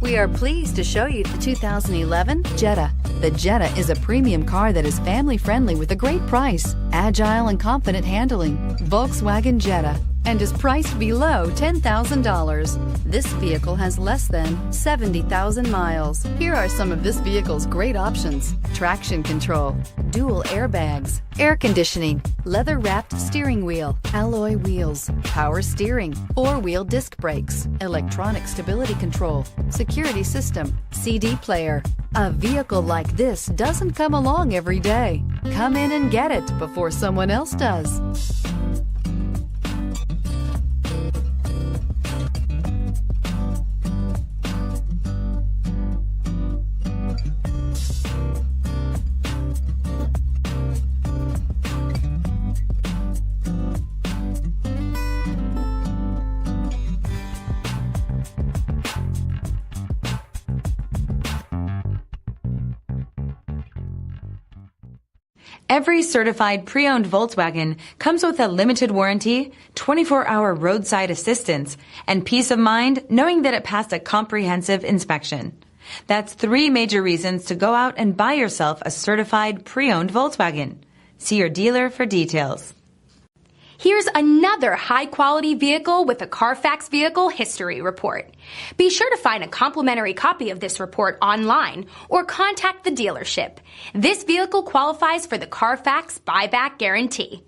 We are pleased to show you the 2011 Jetta. The Jetta is a premium car that is family-friendly with a great price, agile and confident handling. Volkswagen Jetta, and is priced below $10,000. This vehicle has less than 70,000 miles. Here are some of this vehicle's great options: traction control, dual airbags, air conditioning, leather-wrapped steering wheel, alloy wheels, power steering, four-wheel disc brakes, electronic stability control, security system, CD player. A vehicle like this doesn't come along every day. Come in and get it before someone else does. Every certified pre-owned Volkswagen comes with a limited warranty, 24-hour roadside assistance, and peace of mind knowing that it passed a comprehensive inspection. That's 3 major reasons to go out and buy yourself a certified pre-owned Volkswagen. See your dealer for details. Here's another high-quality vehicle with a Carfax Vehicle History Report. Be sure to find a complimentary copy of this report online or contact the dealership. This vehicle qualifies for the Carfax Buyback Guarantee.